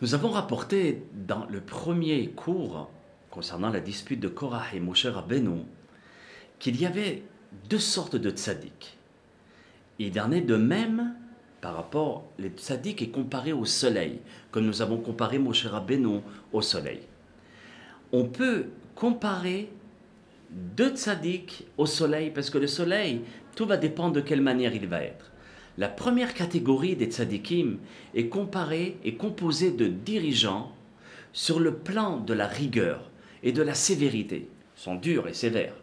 Nous avons rapporté dans le premier cours concernant la dispute de Korah et Moshe Rabbeinu qu'il y avait deux sortes de tzaddik. Il en est de même par rapport, les tzaddik est comparé au soleil, comme nous avons comparé Moshe Rabbeinu au soleil. On peut comparer deux tzaddik au soleil parce que le soleil, tout va dépendre de quelle manière il va être. La première catégorie des tzaddikim est composée de dirigeants sur le plan de la rigueur et de la sévérité. Ils sont durs et sévères.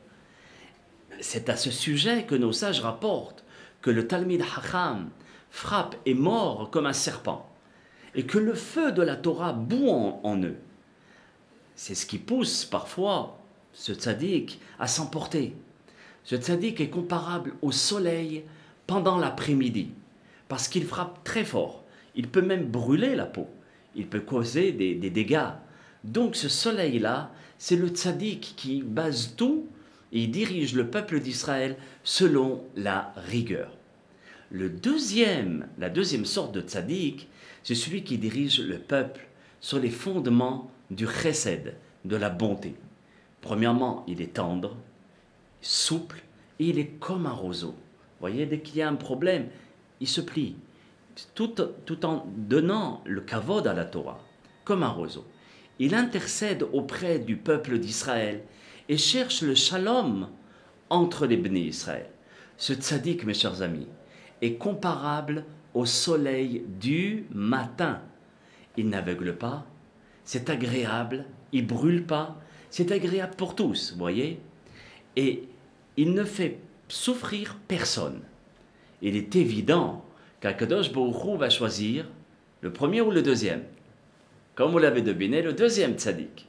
C'est à ce sujet que nos sages rapportent que le Talmid Hacham frappe et mord comme un serpent et que le feu de la Torah bout en eux. C'est ce qui pousse parfois ce tzaddik à s'emporter. Ce tzaddik est comparable au soleil pendant l'après-midi, parce qu'il frappe très fort. Il peut même brûler la peau. Il peut causer des dégâts. Donc ce soleil-là, c'est le tzaddik qui base tout et dirige le peuple d'Israël selon la rigueur. La deuxième sorte de tzaddik, c'est celui qui dirige le peuple sur les fondements du chesed, de la bonté. Premièrement, il est tendre, souple, et il est comme un roseau. Vous voyez, dès qu'il y a un problème, il se plie, tout en donnant le kavod à la Torah, comme un roseau. Il intercède auprès du peuple d'Israël et cherche le shalom entre les bénis Israël. Ce tzaddik, mes chers amis, est comparable au soleil du matin. Il n'aveugle pas, c'est agréable, il ne brûle pas, c'est agréable pour tous, vous voyez. Et il ne fait souffrir personne. Il est évident qu'Akadosh Baruch Hu va choisir le premier ou le deuxième. Comme vous l'avez deviné, le deuxième tzaddik.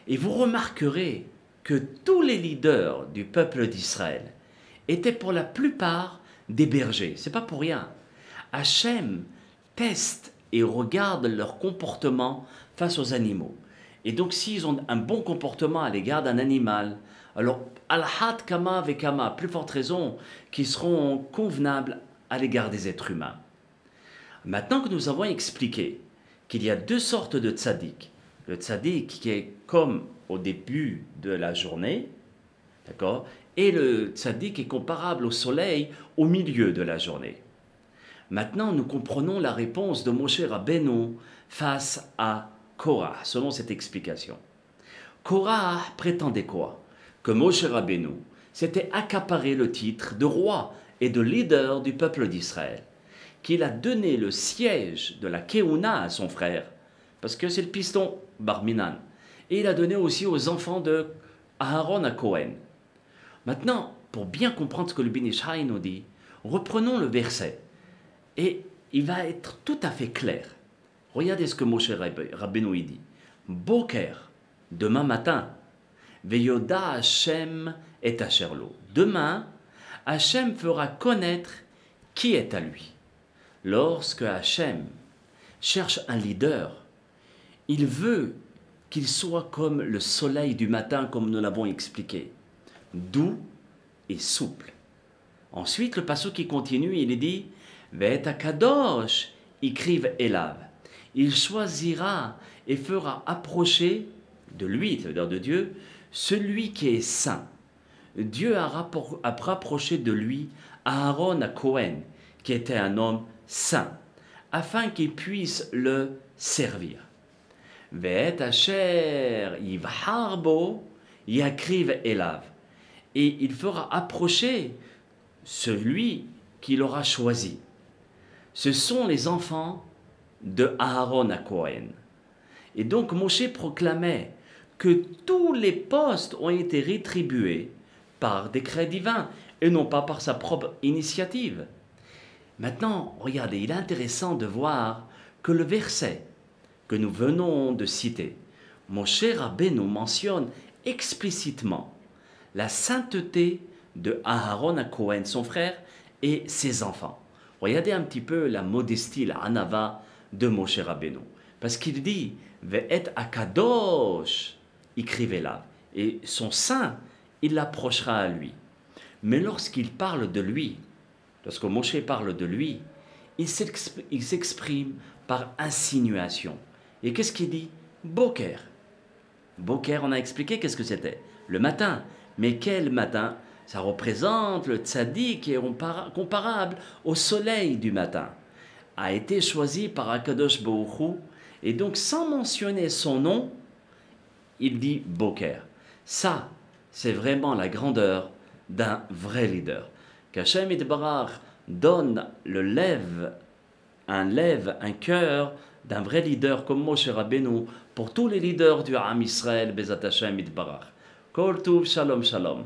Et vous remarquerez que tous les leaders du peuple d'Israël étaient pour la plupart des bergers. C'est pas pour rien. Hachem teste et regarde leur comportement face aux animaux. Et donc s'ils ont un bon comportement à l'égard d'un animal, alors al-had kama vekama, plus forte raison, qu'ils seront convenables à l'égard des êtres humains. Maintenant que nous avons expliqué qu'il y a deux sortes de tzaddik, le tzaddik qui est comme au début de la journée, d'accord, et le tzaddik qui est comparable au soleil au milieu de la journée. Maintenant, nous comprenons la réponse de Moshe Rabbeinu face à Korah, selon cette explication. Korah prétendait quoi? Que Moshe Rabbeinu s'était accaparé le titre de roi et de leader du peuple d'Israël, qu'il a donné le siège de la Keuna à son frère, parce que c'est le piston Bar Minan, et il a donné aussi aux enfants de Aaron à Cohen. Maintenant, pour bien comprendre ce que le Ben Ish Chai nous dit, reprenons le verset, et il va être tout à fait clair. Regardez ce que Moshe Rabbeinu dit. Boker, demain matin, Veyoda Hashem et Asherlo. Demain, Hashem fera connaître qui est à lui. Lorsque Hashem cherche un leader, il veut qu'il soit comme le soleil du matin, comme nous l'avons expliqué, doux et souple. Ensuite, le passage qui continue, il est dit Ve'et akadosh ikriv elav. Il choisira et fera approcher de lui, c'est-à-dire de Dieu, celui qui est saint. Dieu a rapproché de lui Aaron à Cohen, qui était un homme saint, afin qu'il puisse le servir. Ve'et asher yivharbo yakriv elav. Et il fera approcher celui qu'il aura choisi. Ce sont les enfants de Aaron à Cohen. Et donc Moshe proclamait que tous les postes ont été rétribués par décret divin et non pas par sa propre initiative. Maintenant, regardez, il est intéressant de voir que le verset que nous venons de citer, Moshe Rabbeinu mentionne explicitement la sainteté de Aaron à Cohen, son frère, et ses enfants. Regardez un petit peu la modestie, la anava de Moshe Rabbeinu. Parce qu'il dit « Ve'et akadosh » écrivez là. Et son saint, il l'approchera à lui. Mais lorsqu'il parle de lui, lorsque Moshe parle de lui, il s'exprime par insinuation. Et qu'est-ce qu'il dit? Boker. Boker, on a expliqué qu'est-ce que c'était. Le matin. Mais quel matin? Ça représente le tzaddik qui est comparable au soleil du matin. A été choisi par Akadosh Baruch Hu, et donc sans mentionner son nom, il dit Boker. Ça, c'est vraiment la grandeur d'un vrai leader. Qu'Hachem Yitbarach donne un cœur d'un vrai leader comme Moshe Rabbeinu pour tous les leaders du Ham Israël, Bezat Hashem Yitbarach. Kol Tuv, Shalom Shalom.